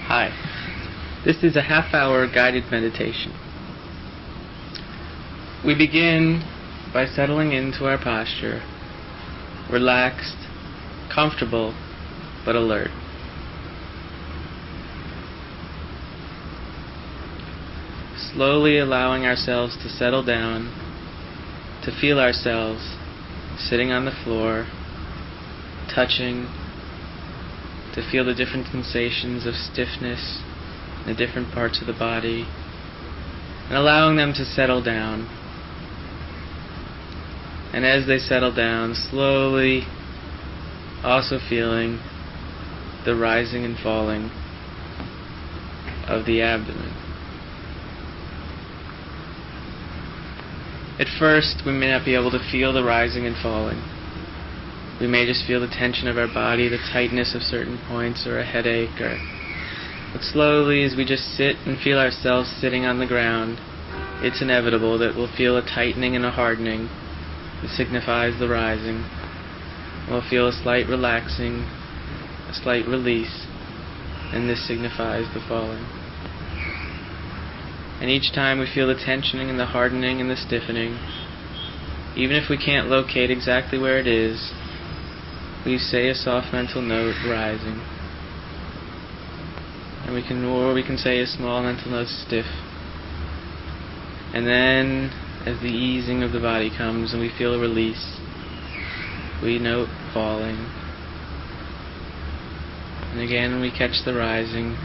Hi. This is a half-hour guided meditation. We begin by settling into our posture, relaxed, comfortable, but alert. Slowly allowing ourselves to settle down, to feel ourselves sitting on the floor, touching, to feel the different sensations of stiffness in the different parts of the body, and allowing them to settle down. And as they settle down, slowly also feeling the rising and falling of the abdomen. At first, we may not be able to feel the rising and falling. We may just feel the tension of our body, the tightness of certain points, or a headache. But slowly, as we just sit and feel ourselves sitting on the ground, it's inevitable that we'll feel a tightening and a hardening that signifies the rising. We'll feel a slight relaxing, a slight release, and this signifies the falling. And each time we feel the tensioning and the hardening and the stiffening, even if we can't locate exactly where it is, we say a soft mental note, rising. And we can say a small mental note, stiff. And then, as the easing of the body comes and we feel a release, we note falling. And again we catch the rising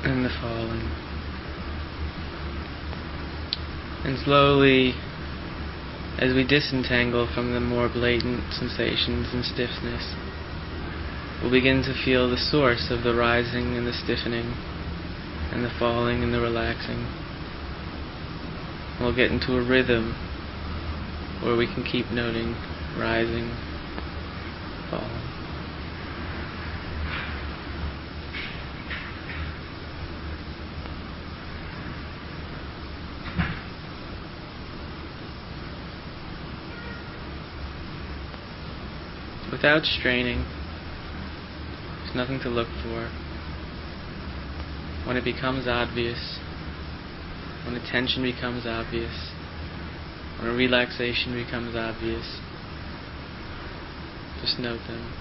and the falling. And slowly, as we disentangle from the more blatant sensations and stiffness, we'll begin to feel the source of the rising and the stiffening and the falling and the relaxing. We'll get into a rhythm where we can keep noting rising, falling. Without straining, there's nothing to look for. When it becomes obvious, when a tension becomes obvious, when a relaxation becomes obvious, just note them,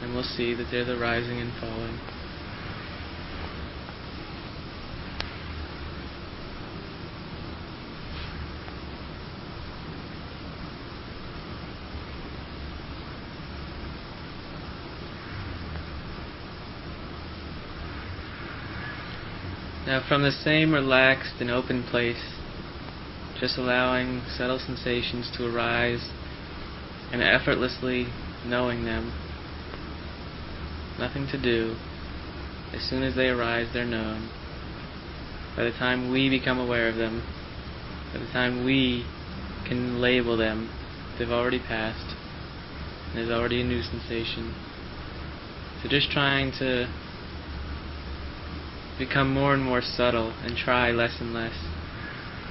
and we'll see that they're the rising and falling. Now, from the same relaxed and open place, just allowing subtle sensations to arise and effortlessly knowing them. Nothing to do. As soon as they arise, they're known. By the time we become aware of them, by the time we can label them, they've already passed, and there's already a new sensation. So just trying to become more and more subtle and try less and less,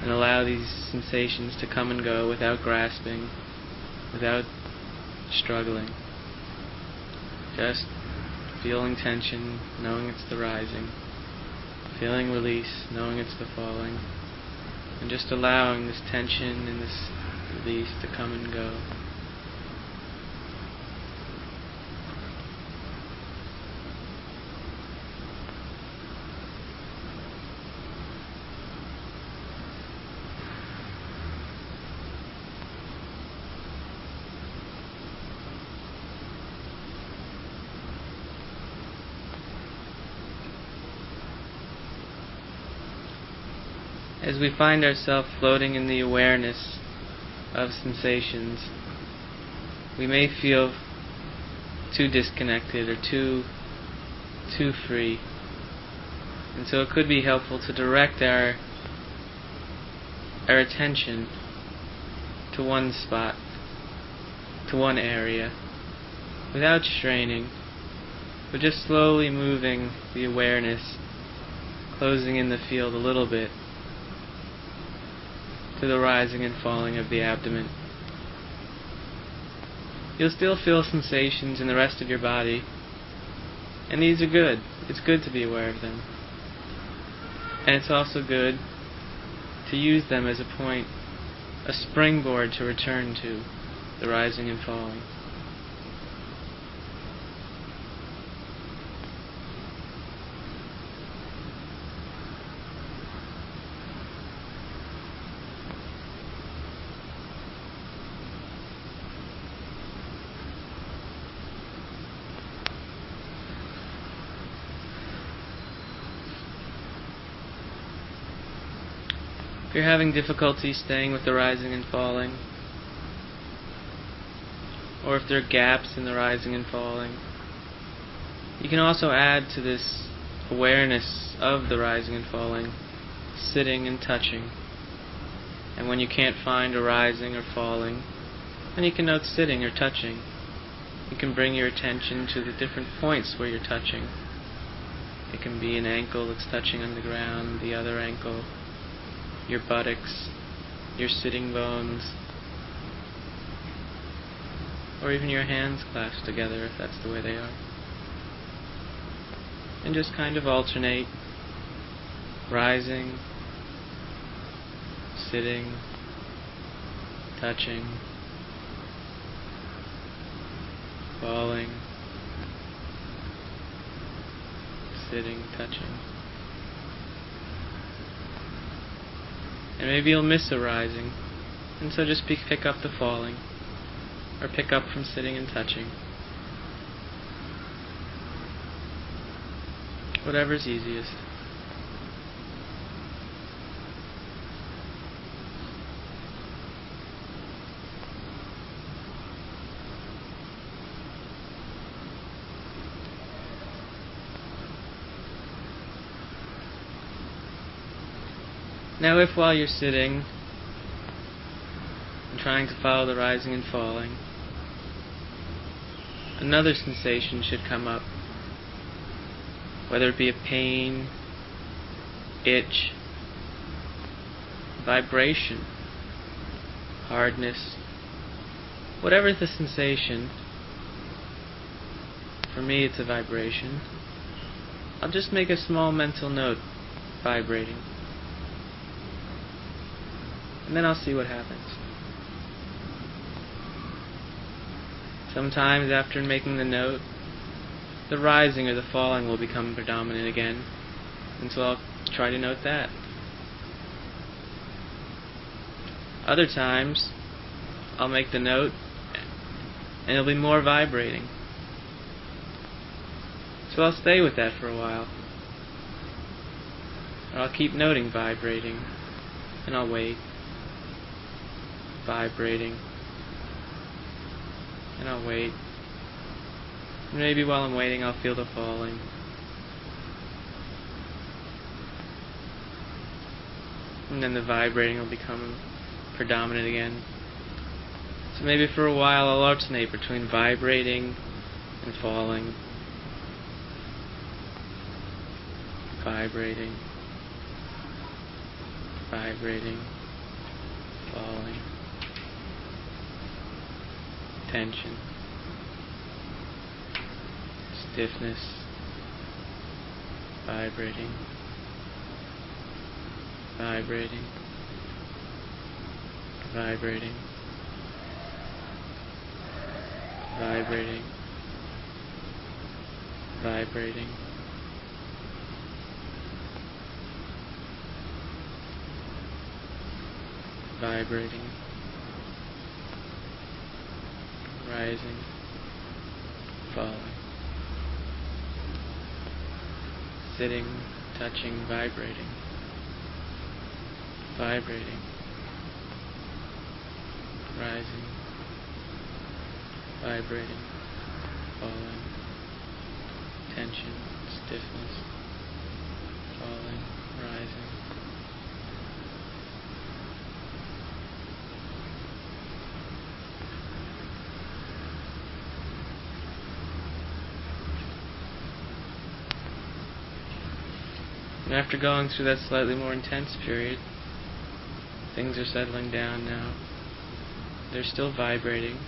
and allow these sensations to come and go without grasping, without struggling. Just feeling tension, knowing it's the rising, feeling release, knowing it's the falling, and just allowing this tension and this release to come and go. As we find ourselves floating in the awareness of sensations, we may feel too disconnected or too free. And so it could be helpful to direct our attention to one spot, to one area, without straining, but just slowly moving the awareness, closing in the field a little bit, to the rising and falling of the abdomen. You'll still feel sensations in the rest of your body, And these are good. It's good to be aware of them. And it's also good to use them as a point, a springboard to return to the rising and falling. If you're having difficulty staying with the rising and falling, or if there are gaps in the rising and falling, you can also add to this awareness of the rising and falling, sitting and touching. And when you can't find a rising or falling, then you can note sitting or touching. You can bring your attention to the different points where you're touching. It can be an ankle that's touching on the ground, the other ankle, your buttocks, your sitting bones, or even your hands clasped together if that's the way they are. And just kind of alternate, rising, sitting, touching, falling, sitting, touching. And maybe you'll miss a rising, and so just pick up the falling, or pick up from sitting and touching. Whatever's easiest. Now if while you're sitting and trying to follow the rising and falling, another sensation should come up, whether it be a pain, itch, vibration, hardness, whatever the sensation. For me it's a vibration. I'll just make a small mental note, vibrating. And then I'll see what happens. Sometimes after making the note, the rising or the falling will become predominant again, and so I'll try to note that. Other times, I'll make the note, and it'll be more vibrating. So I'll stay with that for a while. Or I'll keep noting vibrating, and I'll wait. Vibrating, and I'll wait. And maybe while I'm waiting I'll feel the falling. And then the vibrating will become predominant again. So maybe for a while I'll alternate between vibrating and falling. Vibrating, vibrating, falling. Tension, stiffness, vibrating, vibrating, vibrating, vibrating, vibrating, vibrating, rising, falling, sitting, touching, vibrating, vibrating, rising, vibrating, falling, tension, stiffness, falling, rising. And after going through that slightly more intense period, things are settling down now. They're still vibrating,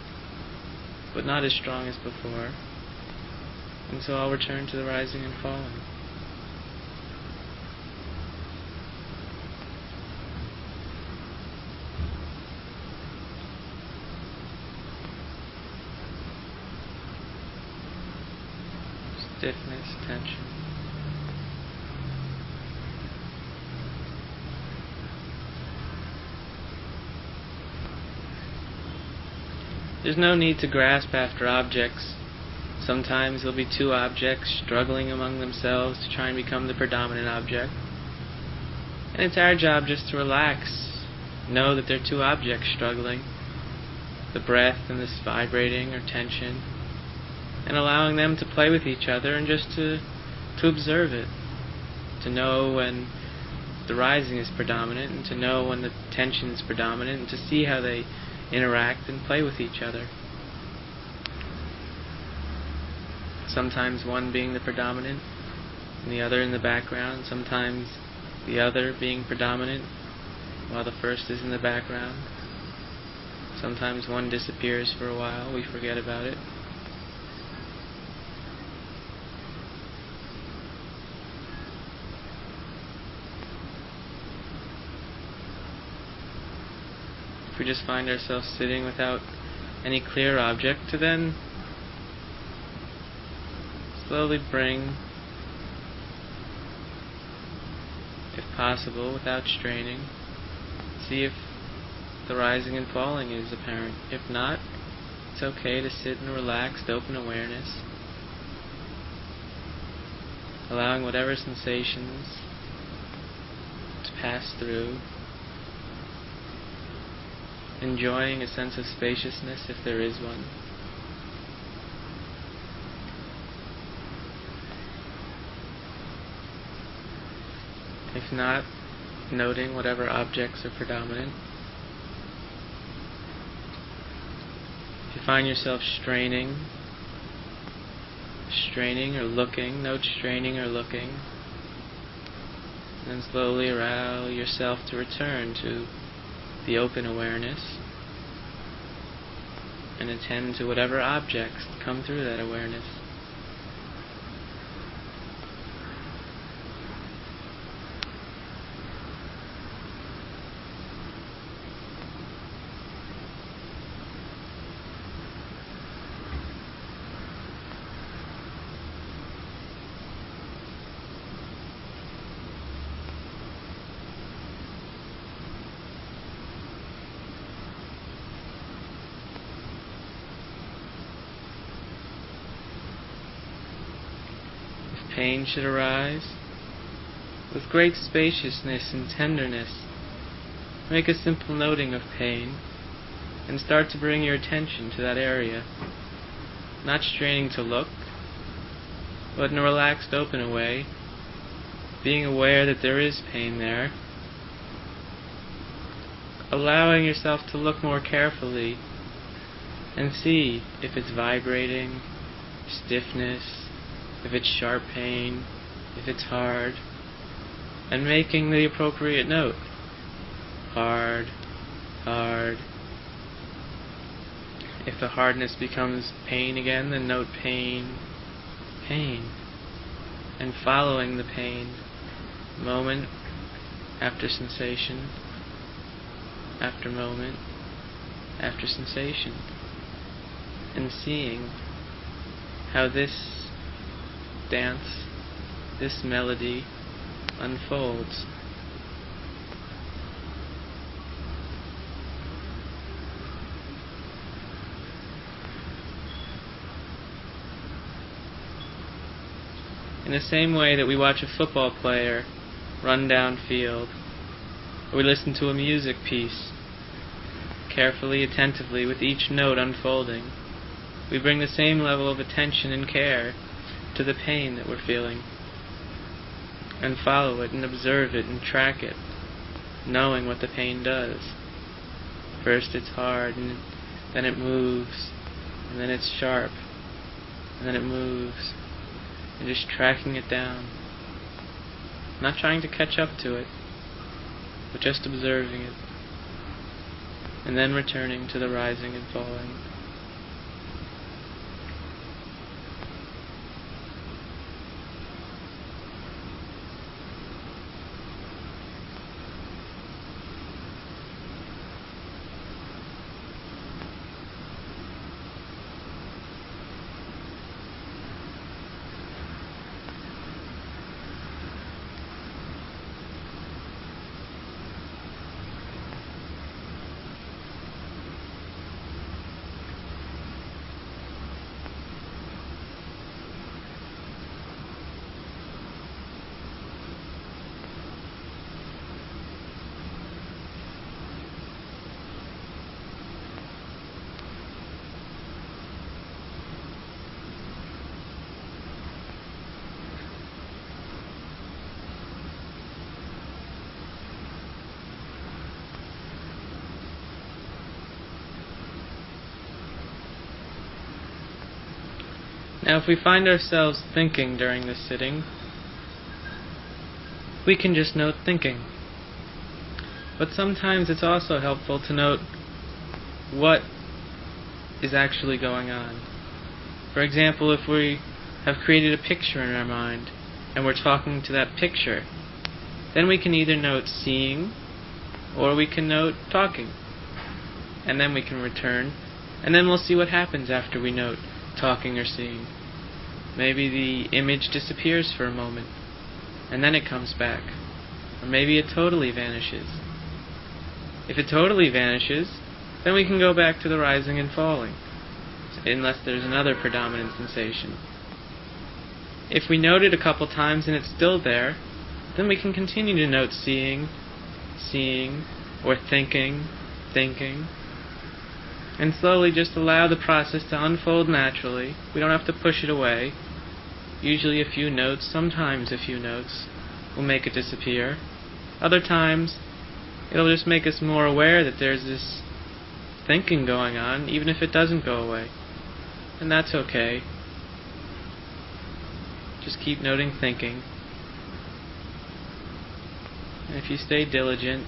but not as strong as before. And so I'll return to the rising and falling. Stiffness, tension. There's no need to grasp after objects. Sometimes there'll be two objects struggling among themselves to try and become the predominant object. And it's our job just to relax, know that there are two objects struggling, the breath and this vibrating or tension, and allowing them to play with each other and just to observe it, to know when the rising is predominant and to know when the tension is predominant and to see how they interact and play with each other. Sometimes one being the predominant and the other in the background, sometimes the other being predominant while the first is in the background. Sometimes one disappears for a while, we forget about it. If we just find ourselves sitting without any clear object, to then slowly bring, if possible, without straining, see if the rising and falling is apparent. If not, it's okay to sit in relaxed, open awareness, allowing whatever sensations to pass through, enjoying a sense of spaciousness if there is one. If not, noting whatever objects are predominant. If you find yourself straining or looking, note straining or looking. Then slowly allow yourself to return to the open awareness and attend to whatever objects come through that awareness. Pain should arise, with great spaciousness and tenderness, make a simple noting of pain and start to bring your attention to that area, not straining to look, but in a relaxed, open way, being aware that there is pain there, allowing yourself to look more carefully and see if it's vibrating, stiffness, if it's sharp pain, if it's hard, and making the appropriate note. Hard, hard. If the hardness becomes pain again, then note pain, pain, and following the pain, moment after sensation, after moment, after sensation, and seeing how this dance, this melody unfolds. In the same way that we watch a football player run downfield, or we listen to a music piece, carefully, attentively, with each note unfolding, we bring the same level of attention and care to the pain that we're feeling, and follow it and observe it and track it, knowing what the pain does. First it's hard, and then it moves, and then it's sharp, and then it moves, and just tracking it down, not trying to catch up to it, but just observing it, and then returning to the rising and falling. Now, if we find ourselves thinking during this sitting, we can just note thinking. But sometimes it's also helpful to note what is actually going on. For example, if we have created a picture in our mind and we're talking to that picture, then we can either note seeing or we can note talking. And then we can return, and then we'll see what happens after we note talking or seeing. Maybe the image disappears for a moment, and then it comes back. Or maybe it totally vanishes. If it totally vanishes, then we can go back to the rising and falling, unless there's another predominant sensation. If we note it a couple times and it's still there, then we can continue to note seeing, or thinking, and slowly just allow the process to unfold naturally. We don't have to push it away. Usually a few notes, sometimes a few notes, will make it disappear. Other times, it'll just make us more aware that there's this thinking going on, even if it doesn't go away. And that's okay. Just keep noting thinking. And if you stay diligent,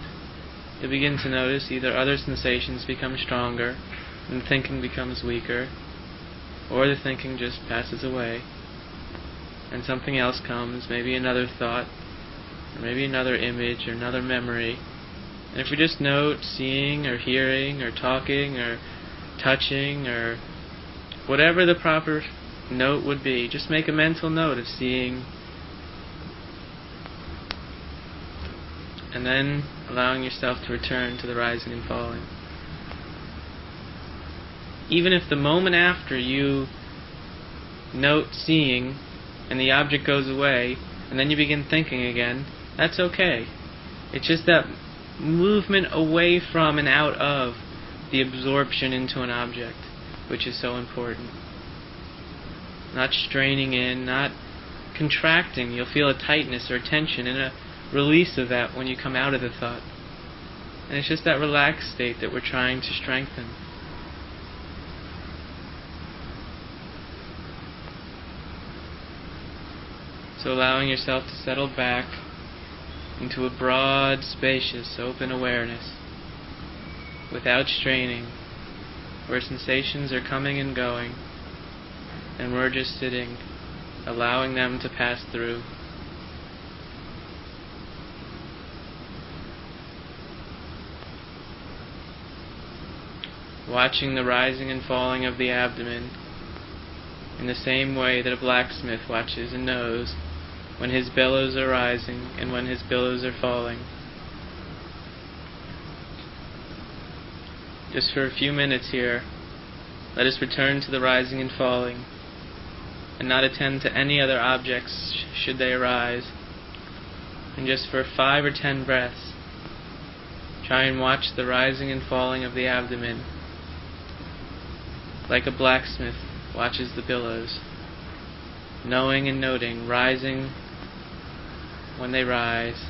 you'll begin to notice either other sensations become stronger and thinking becomes weaker, or the thinking just passes away and something else comes, maybe another thought, or maybe another image, or another memory. And if we just note seeing, or hearing, or talking, or touching, or whatever the proper note would be, just make a mental note of seeing, and then allowing yourself to return to the rising and falling. Even if the moment after you note seeing and the object goes away and then you begin thinking again, that's okay. It's just that movement away from and out of the absorption into an object, which is so important. Not straining in, not contracting. You'll feel a tightness or tension and a release of that when you come out of the thought. And it's just that relaxed state that we're trying to strengthen. So allowing yourself to settle back into a broad, spacious, open awareness without straining, where sensations are coming and going, and we're just sitting, allowing them to pass through. Watching the rising and falling of the abdomen in the same way that a blacksmith watches and knows when his bellows are rising and when his bellows are falling. Just for a few minutes here, let us return to the rising and falling, and not attend to any other objects should they arise. And just for 5 or 10 breaths, try and watch the rising and falling of the abdomen, like a blacksmith watches the billows, knowing and noting, rising when they rise,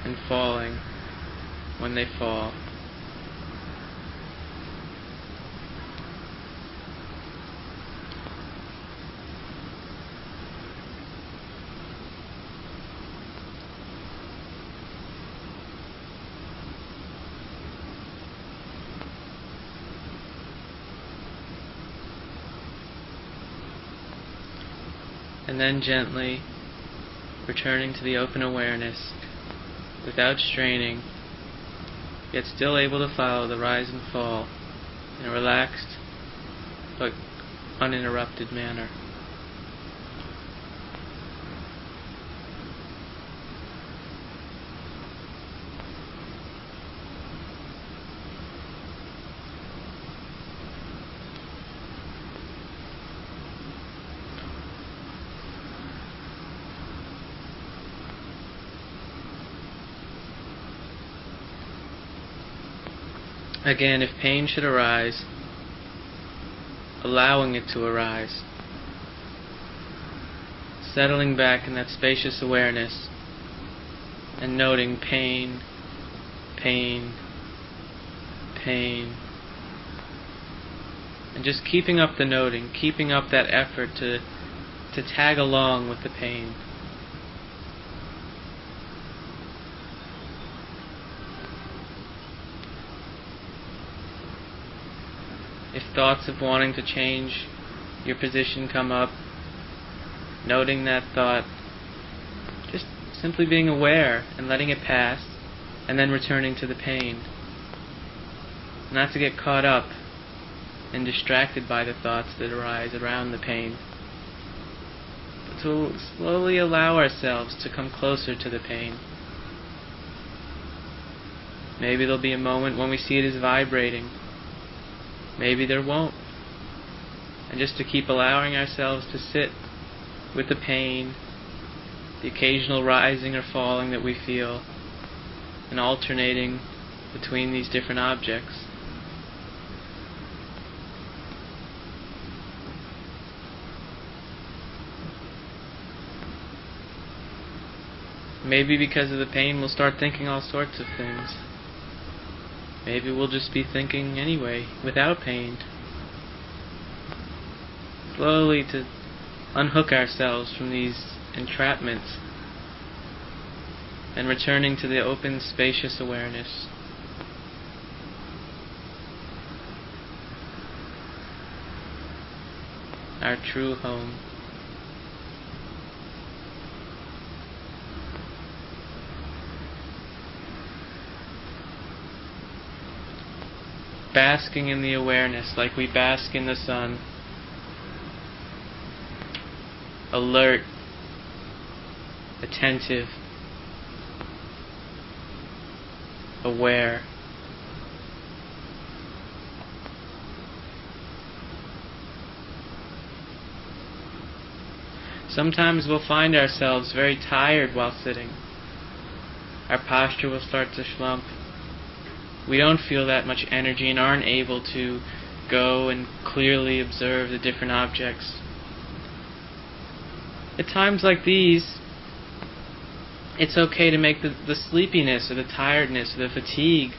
and falling when they fall. And then gently returning to the open awareness without straining, yet still able to follow the rise and fall in a relaxed but uninterrupted manner. Again, if pain should arise, allowing it to arise, settling back in that spacious awareness and noting pain, pain, pain, And just keeping up the noting, keeping up that effort to tag along with the pain. If thoughts of wanting to change your position come up, noting that thought, just simply being aware and letting it pass, and then returning to the pain. Not to get caught up and distracted by the thoughts that arise around the pain, but to slowly allow ourselves to come closer to the pain. Maybe there'll be a moment when we see it as vibrating. Maybe there won't. And just to keep allowing ourselves to sit with the pain, the occasional rising or falling that we feel, and alternating between these different objects. Maybe because of the pain we'll start thinking all sorts of things. Maybe we'll just be thinking anyway, without pain. Slowly to unhook ourselves from these entrapments and returning to the open, spacious awareness. Our true home. Basking in the awareness like we bask in the sun. Alert, attentive, aware. Sometimes we'll find ourselves very tired while sitting. Our posture will start to slump. We don't feel that much energy and aren't able to go and clearly observe the different objects. At times like these, it's okay to make the sleepiness or the tiredness or the fatigue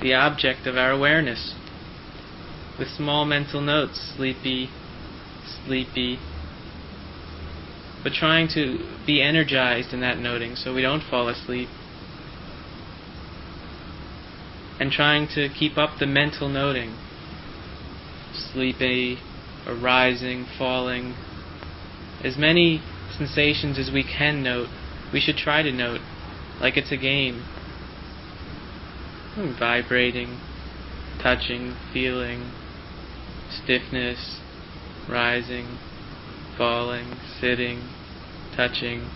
the object of our awareness. With small mental notes, sleepy, sleepy. But trying to be energized in that noting so we don't fall asleep. And trying to keep up the mental noting. Sleepy, or rising, falling. As many sensations as we can note, we should try to note, like it's a game. Vibrating, touching, feeling, stiffness, rising, falling, sitting, touching,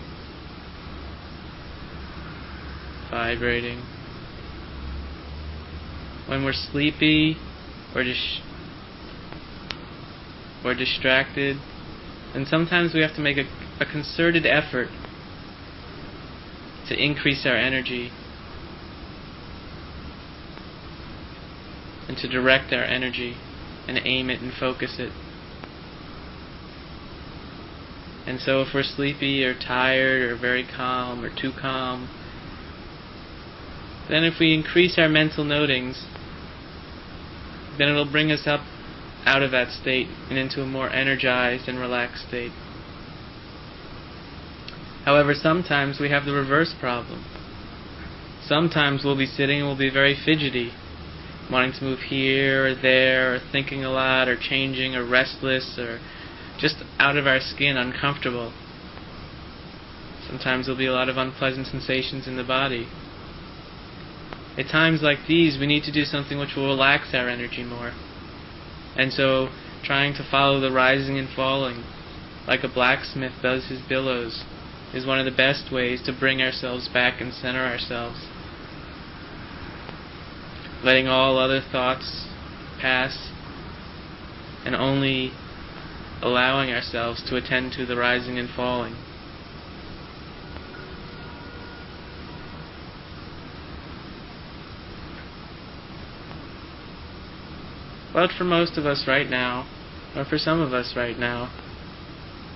vibrating. When we're sleepy or distracted, then sometimes we have to make a concerted effort to increase our energy and to direct our energy and aim it and focus it. And so if we're sleepy or tired or very calm or too calm, then if we increase our mental notings, then it'll bring us up out of that state and into a more energized and relaxed state. However, sometimes we have the reverse problem. Sometimes we'll be sitting and we'll be very fidgety, wanting to move here or there, or thinking a lot, or changing, or restless, or just out of our skin, uncomfortable. Sometimes there'll be a lot of unpleasant sensations in the body. At times like these, we need to do something which will relax our energy more. And so, trying to follow the rising and falling, like a blacksmith does his billows, is one of the best ways to bring ourselves back and center ourselves. Letting all other thoughts pass, and only allowing ourselves to attend to the rising and falling. But for most of us right now, or for some of us right now,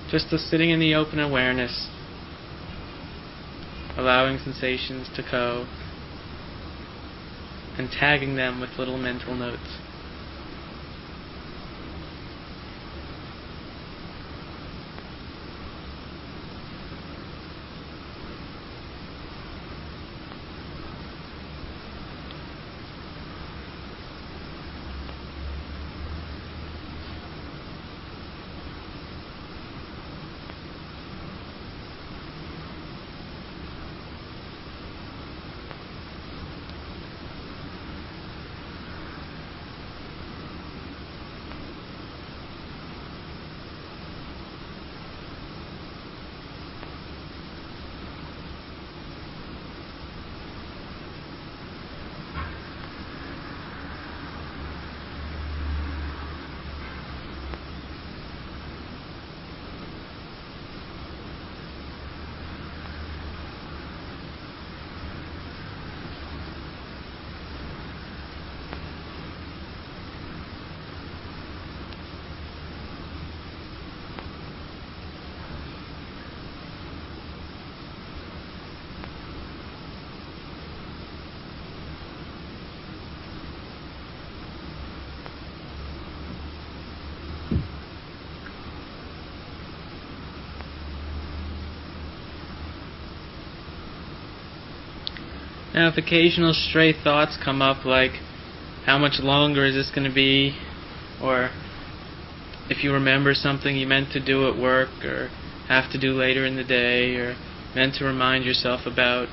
just sitting in the open awareness, allowing sensations to go, and tagging them with little mental notes. Now, if occasional stray thoughts come up like, how much longer is this going to be? Or if you remember something you meant to do at work or have to do later in the day or meant to remind yourself about,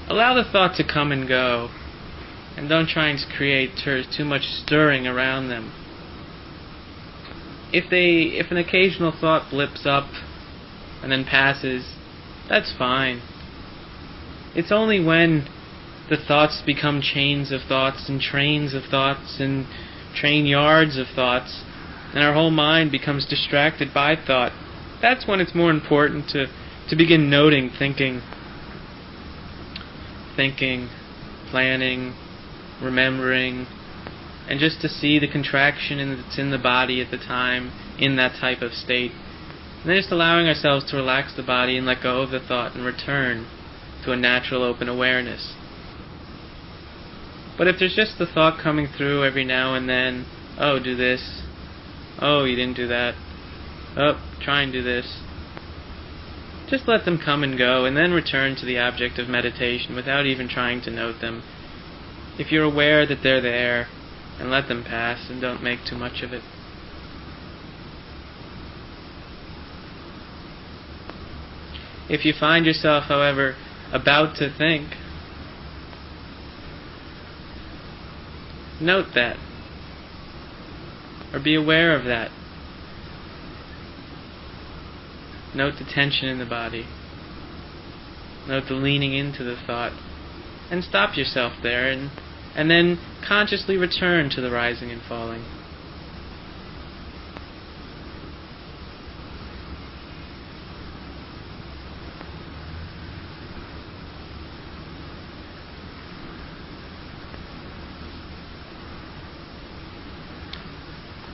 allow the thought to come and go, and don't try and create too much stirring around them. If an occasional thought blips up and then passes, that's fine. It's only when the thoughts become chains of thoughts and trains of thoughts and train yards of thoughts, and our whole mind becomes distracted by thought. That's when it's more important to begin noting thinking, planning, remembering, and just to see the contraction that's in the body at the time in that type of state. And then just allowing ourselves to relax the body and let go of the thought and return to a natural open awareness. But if there's just the thought coming through every now and then, oh, do this, oh, you didn't do that, oh, try and do this, just let them come and go, and then return to the object of meditation without even trying to note them. If you're aware that they're there, and let them pass, and don't make too much of it. If you find yourself, however, about to think, note that, or be aware of that. Note the tension in the body. Note the leaning into the thought. And stop yourself there, and then consciously return to the rising and falling.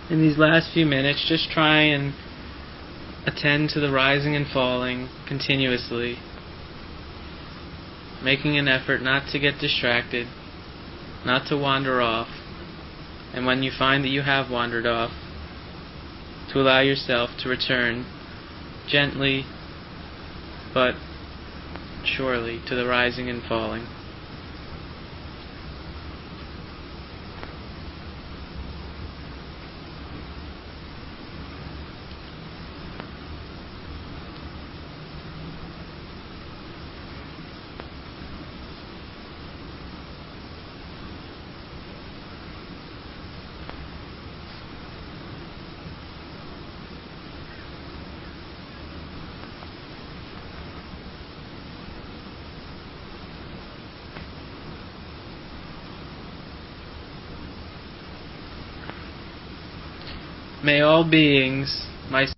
In these last few minutes, just try and attend to the rising and falling continuously, making an effort not to get distracted, not to wander off, and when you find that you have wandered off, to allow yourself to return gently but surely to the rising and falling. May all beings, myself